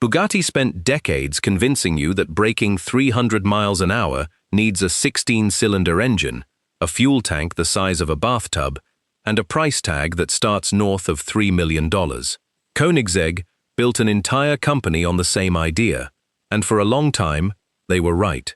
Bugatti spent decades convincing you that braking 300 miles an hour needs a 16-cylinder engine, a fuel tank the size of a bathtub, and a price tag that starts north of $3 million. Koenigsegg built an entire company on the same idea, and for a long time, they were right.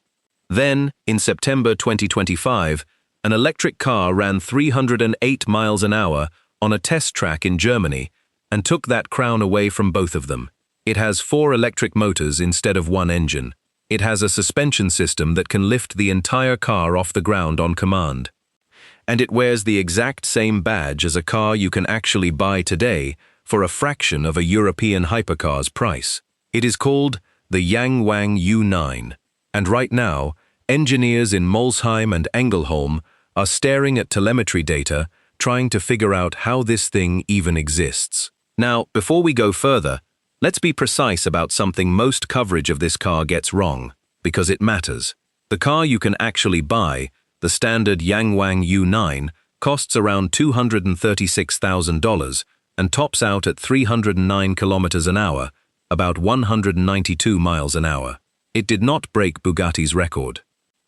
Then, in September 2025, an electric car ran 308 miles an hour on a test track in Germany and took that crown away from both of them. It has 4 electric motors instead of 1 engine. It has a suspension system that can lift the entire car off the ground on command. And it wears the exact same badge as a car you can actually buy today for a fraction of a European hypercar's price. It is called the Yangwang U9. And right now, engineers in Molsheim and Engelholm are staring at telemetry data, trying to figure out how this thing even exists. Now, before we go further, let's be precise about something most coverage of this car gets wrong, because it matters. The car you can actually buy, the standard Yangwang U9, costs around $236,000 and tops out at 309 kilometers an hour, about 192 miles an hour. It did not break Bugatti's record.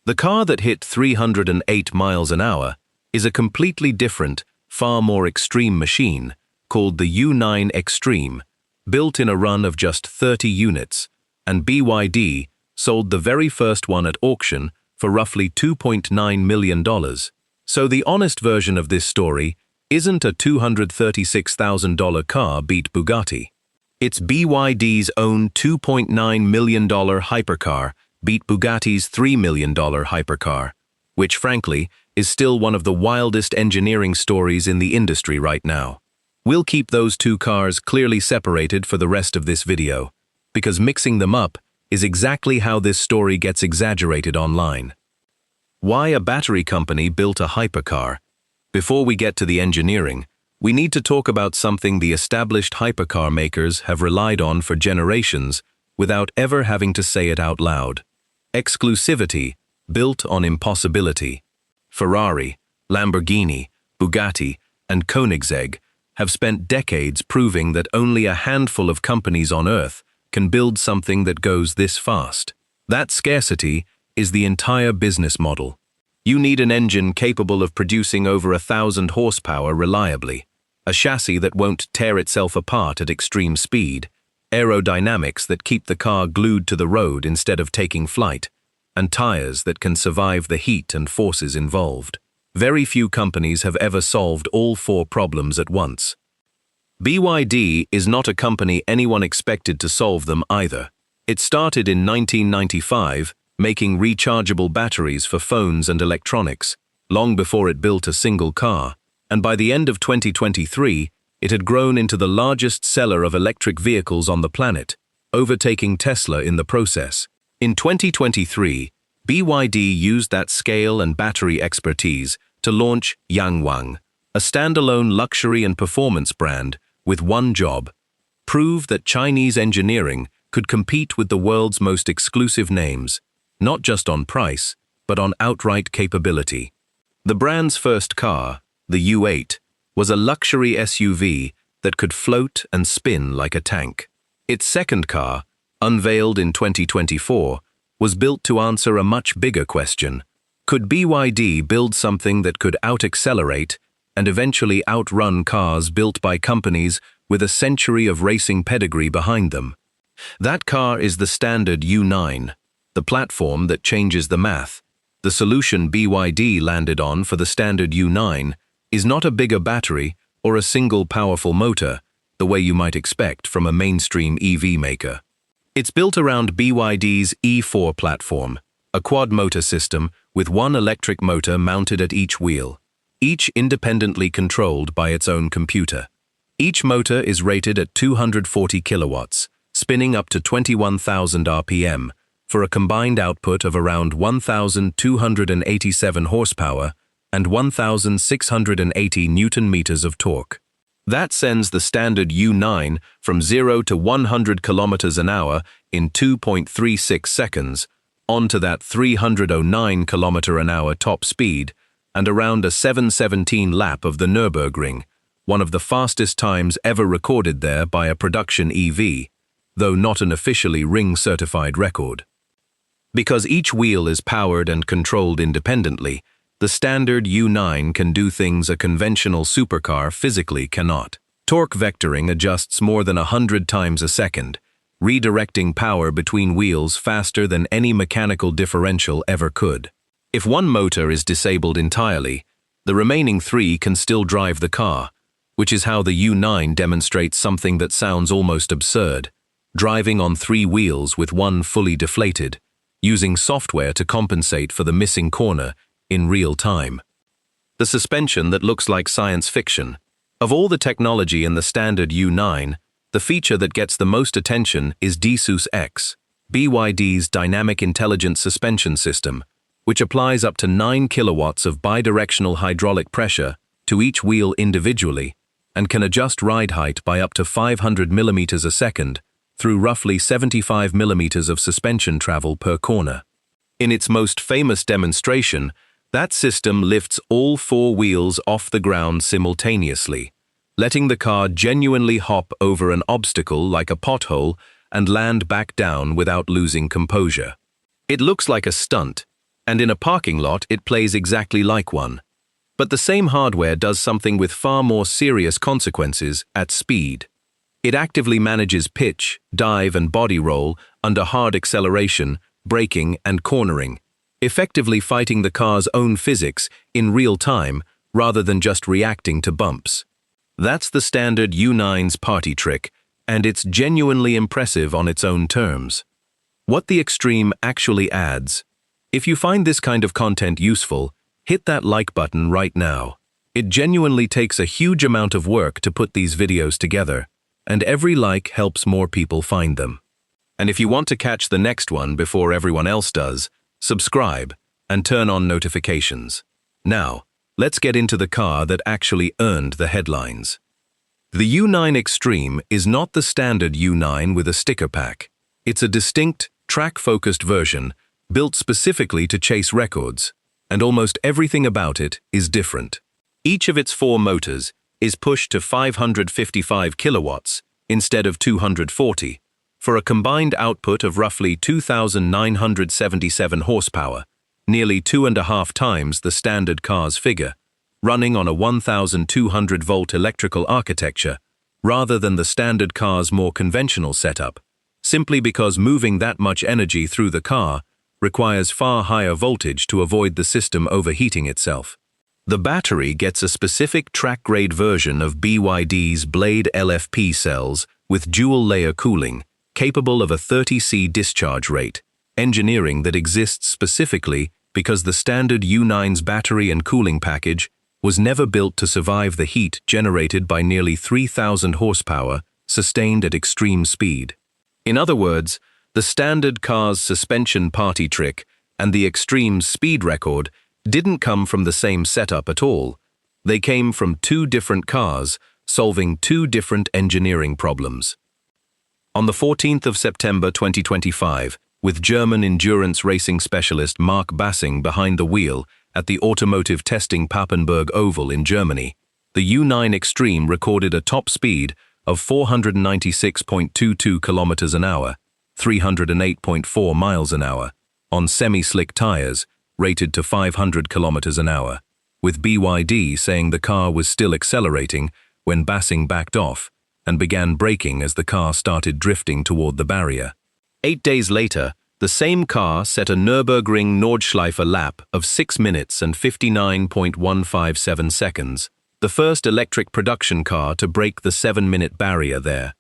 The car that hit 308 miles an hour is a completely different, far more extreme machine called the U9 Extreme, built in a run of just 30 units, and BYD sold the very first one at auction for roughly $2.9 million. So the honest version of this story isn't a $236,000 car beat Bugatti. It's BYD's own $2.9 million hypercar beat Bugatti's $3 million hypercar, which frankly is still one of the wildest engineering stories in the industry right now. We'll keep those two cars clearly separated for the rest of this video, because mixing them up is exactly how this story gets exaggerated online. Why a battery company built a hypercar? Before we get to the engineering, we need to talk about something the established hypercar makers have relied on for generations without ever having to say it out loud. Exclusivity, built on impossibility. Ferrari, Lamborghini, Bugatti, and Koenigsegg have spent decades proving that only a handful of companies on Earth can build something that goes this fast. That scarcity is the entire business model. You need an engine capable of producing over 1,000 horsepower reliably, a chassis that won't tear itself apart at extreme speed, aerodynamics that keep the car glued to the road instead of taking flight, and tires that can survive the heat and forces involved. Very few companies have ever solved all 4 problems at once. BYD is not a company anyone expected to solve them either. It started in 1995, making rechargeable batteries for phones and electronics, long before it built a single car, and by the end of 2023, it had grown into the largest seller of electric vehicles on the planet, overtaking Tesla in the process. In 2023, BYD used that scale and battery expertise to launch Yangwang, a standalone luxury and performance brand with one job: prove that Chinese engineering could compete with the world's most exclusive names, not just on price, but on outright capability. The brand's first car, the U8, was a luxury SUV that could float and spin like a tank. Its second car, unveiled in 2024, was built to answer a much bigger question. Could BYD build something that could out-accelerate and eventually outrun cars built by companies with a century of racing pedigree behind them? That car is the standard U9, the platform that changes the math. The solution BYD landed on for the standard U9 is not a bigger battery or a single powerful motor, the way you might expect from a mainstream EV maker. It's built around BYD's E4 platform, a quad-motor system with one electric motor mounted at each wheel, each independently controlled by its own computer. Each motor is rated at 240 kilowatts, spinning up to 21,000 RPM, for a combined output of around 1,287 horsepower and 1,680 Newton-meters of torque. That sends the standard U9 from 0 to 100 kilometers an hour in 2.36 seconds, onto that 309 kilometer an hour top speed, and around a 7:17 lap of the Nürburgring, one of the fastest times ever recorded there by a production EV. though not an officially ring-certified record. Because each wheel is powered and controlled independently, the standard U9 can do things a conventional supercar physically cannot. Torque vectoring adjusts more than 100 times a second, redirecting power between wheels faster than any mechanical differential ever could. If one motor is disabled entirely, the remaining three can still drive the car, which is how the U9 demonstrates something that sounds almost absurd: driving on three wheels with one fully deflated, using software to compensate for the missing corner in real time. The suspension that looks like science fiction. Of all the technology in the standard U9, the feature that gets the most attention is DiSus-X, BYD's dynamic intelligent suspension system, which applies up to 9 kilowatts of bidirectional hydraulic pressure to each wheel individually and can adjust ride height by up to 500 millimeters a second through roughly 75 millimeters of suspension travel per corner. In its most famous demonstration, that system lifts all four wheels off the ground simultaneously, letting the car genuinely hop over an obstacle like a pothole and land back down without losing composure. It looks like a stunt, and in a parking lot it plays exactly like one. But the same hardware does something with far more serious consequences at speed. It actively manages pitch, dive, and body roll under hard acceleration, braking, and cornering, effectively fighting the car's own physics in real time rather than just reacting to bumps. That's the standard U9's party trick, and it's genuinely impressive on its own terms. What the Extreme actually adds. If you find this kind of content useful, hit that like button right now. It genuinely takes a huge amount of work to put these videos together, and every like helps more people find them. And if you want to catch the next one before everyone else does, subscribe and turn on notifications. Now, let's get into the car that actually earned the headlines. The U9 Extreme is not the standard U9 with a sticker pack. It's a distinct, track-focused version built specifically to chase records, and almost everything about it is different. Each of its four motors is pushed to 555 kilowatts instead of 240, for a combined output of roughly 2,977 horsepower, nearly 2.5 times the standard car's figure, running on a 1,200-volt electrical architecture rather than the standard car's more conventional setup, simply because moving that much energy through the car requires far higher voltage to avoid the system overheating itself. The battery gets a specific track-grade version of BYD's Blade LFP cells with dual-layer cooling, capable of a 30C discharge rate, engineering that exists specifically because the standard U9's battery and cooling package was never built to survive the heat generated by nearly 3,000 horsepower sustained at extreme speed. In other words, the standard car's suspension party trick and the Extreme's speed record didn't come from the same setup at all. They came from two different cars solving two different engineering problems. On the 14th of September 2025, with German endurance racing specialist Marc Bassing behind the wheel at the Automotive Testing Papenburg Oval in Germany, the U9 Extreme recorded a top speed of 496.22 kilometers an hour, 308.4 miles an hour, on semi-slick tires, rated to 500 kilometers an hour, with BYD saying the car was still accelerating when Bassing backed off and began braking as the car started drifting toward the barrier. 8 days later, the same car set a Nürburgring Nordschleife lap of 6 minutes and 59.157 seconds, the first electric production car to break the 7-minute barrier there.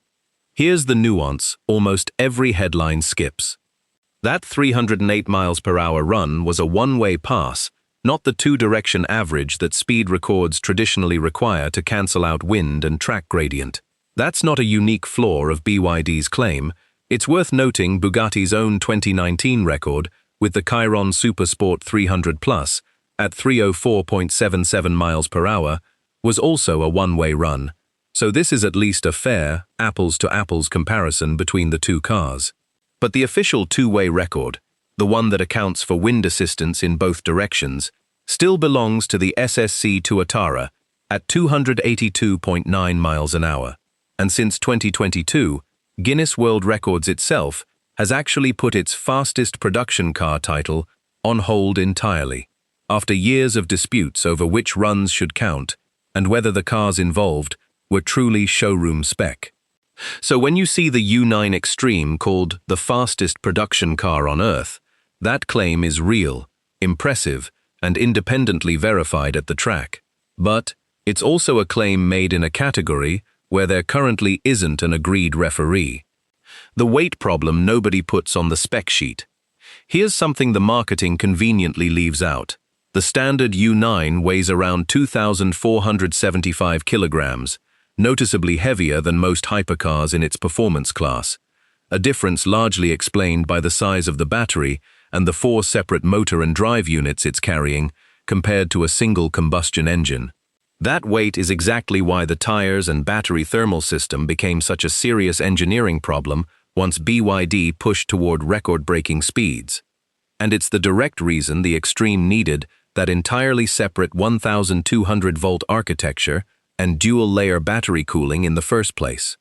Here's the nuance almost every headline skips. That 308 miles per hour run was a one-way pass, not the two-direction average that speed records traditionally require to cancel out wind and track gradient. That's not a unique flaw of BYD's claim. It's worth noting Bugatti's own 2019 record with the Chiron Supersport 300 Plus at 304.77 miles per hour was also a one-way run, so this is at least a fair apples-to-apples comparison between the two cars. But the official two-way record, the one that accounts for wind assistance in both directions, still belongs to the SSC Tuatara at 282.9 miles an hour. And since 2022, Guinness World Records itself has actually put its fastest production car title on hold entirely, after years of disputes over which runs should count and whether the cars involved were truly showroom spec. So when you see the U9 Extreme called the fastest production car on Earth, that claim is real, impressive, and independently verified at the track. But it's also a claim made in a category where there currently isn't an agreed referee. The weight problem nobody puts on the spec sheet. Here's something the marketing conveniently leaves out. The standard U9 weighs around 2,475 kilograms, noticeably heavier than most hypercars in its performance class, a difference largely explained by the size of the battery and the 4 separate motor and drive units it's carrying compared to a single combustion engine. That weight is exactly why the tires and battery thermal system became such a serious engineering problem once BYD pushed toward record-breaking speeds. And it's the direct reason the Extreme needed that entirely separate 1,200-volt architecture and dual-layer battery cooling in the first place.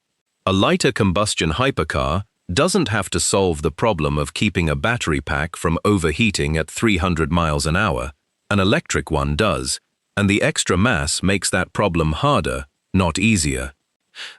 A lighter combustion hypercar doesn't have to solve the problem of keeping a battery pack from overheating at 300 miles an hour. An electric one does, and the extra mass makes that problem harder, not easier.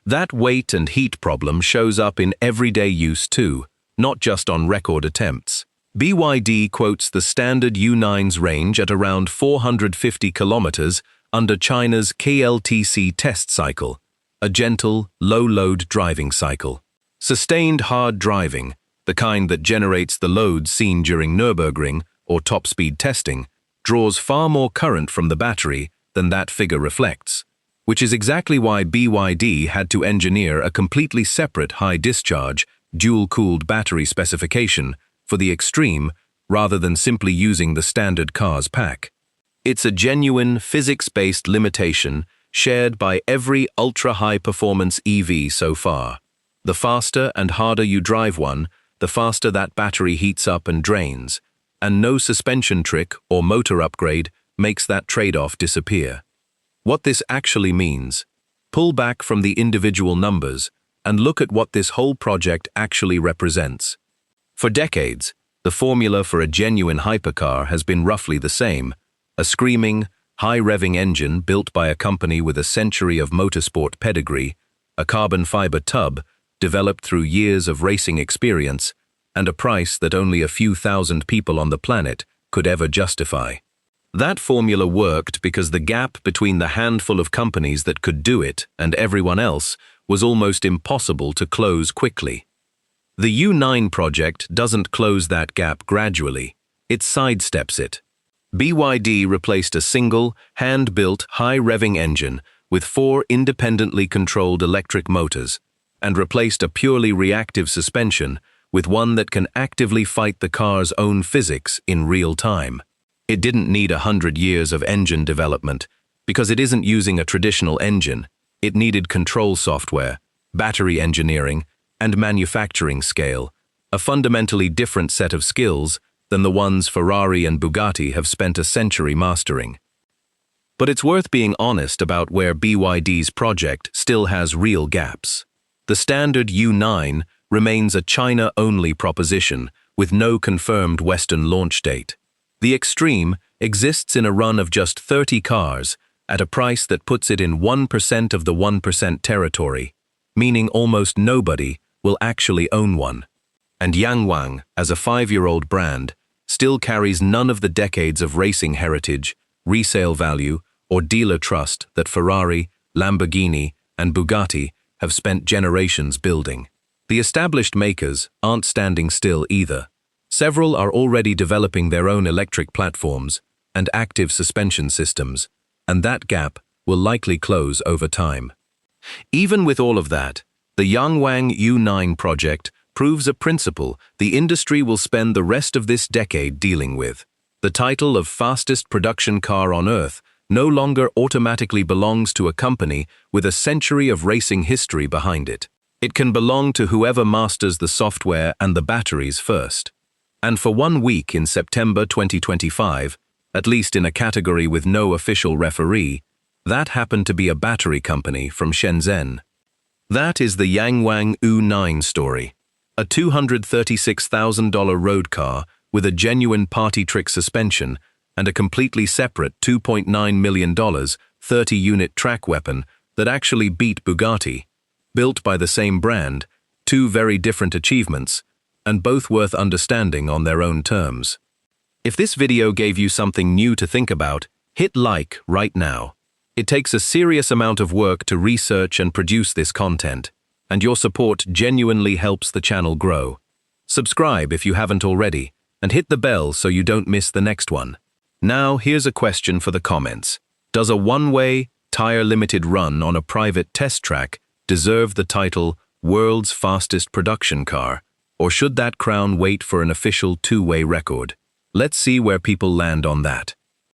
That weight and heat problem shows up in everyday use too, not just on record attempts. BYD quotes the standard U9's range at around 450 kilometers under China's KLTC test cycle, a gentle, low-load driving cycle. Sustained hard driving, the kind that generates the loads seen during Nürburgring or top-speed testing, draws far more current from the battery than that figure reflects, which is exactly why BYD had to engineer a completely separate high-discharge, dual-cooled battery specification for the Extreme rather than simply using the standard car's pack. It's a genuine physics-based limitation shared by every ultra-high-performance EV so far. The faster and harder you drive one, the faster that battery heats up and drains, and no suspension trick or motor upgrade makes that trade-off disappear. What this actually means: pull back from the individual numbers and look at what this whole project actually represents. For decades, the formula for a genuine hypercar has been roughly the same: a screaming, high-revving engine built by a company with a century of motorsport pedigree, a carbon fiber tub developed through years of racing experience, and a price that only a few thousand people on the planet could ever justify. That formula worked because the gap between the handful of companies that could do it and everyone else was almost impossible to close quickly. The U9 project doesn't close that gap gradually, it sidesteps it. BYD replaced a single, hand-built, high-revving engine with 4 independently controlled electric motors, and replaced a purely reactive suspension with one that can actively fight the car's own physics in real time. It didn't need 100 years of engine development, because it isn't using a traditional engine. It needed control software, battery engineering, and manufacturing scale, a fundamentally different set of skills than the ones Ferrari and Bugatti have spent a century mastering. But it's worth being honest about where BYD's project still has real gaps. The standard U9 remains a China-only proposition with no confirmed Western launch date. The Extreme exists in a run of just 30 cars at a price that puts it in 1% of the 1% territory, meaning almost nobody will actually own one. And Yangwang, as a 5-year-old brand, still carries none of the decades of racing heritage, resale value, or dealer trust that Ferrari, Lamborghini, and Bugatti have spent generations building. The established makers aren't standing still either. Several are already developing their own electric platforms and active suspension systems, and that gap will likely close over time. Even with all of that, the Yangwang U9 project proves a principle the industry will spend the rest of this decade dealing with. The title of fastest production car on Earth no longer automatically belongs to a company with a century of racing history behind it. It can belong to whoever masters the software and the batteries first. And for 1 week in September 2025, at least in a category with no official referee, that happened to be a battery company from Shenzhen. That is the Yangwang U9 story. A $236,000 road car with a genuine party trick suspension and a completely separate $2.9 million 30-unit track weapon that actually beat Bugatti. Built by the same brand, two very different achievements, and both worth understanding on their own terms. If this video gave you something new to think about, hit like right now. It takes a serious amount of work to research and produce this content, and your support genuinely helps the channel grow. Subscribe if you haven't already, and hit the bell so you don't miss the next one. Now, here's a question for the comments. Does a one-way, tire-limited run on a private test track deserve the title World's Fastest Production Car, or should that crown wait for an official two-way record? Let's see where people land on that.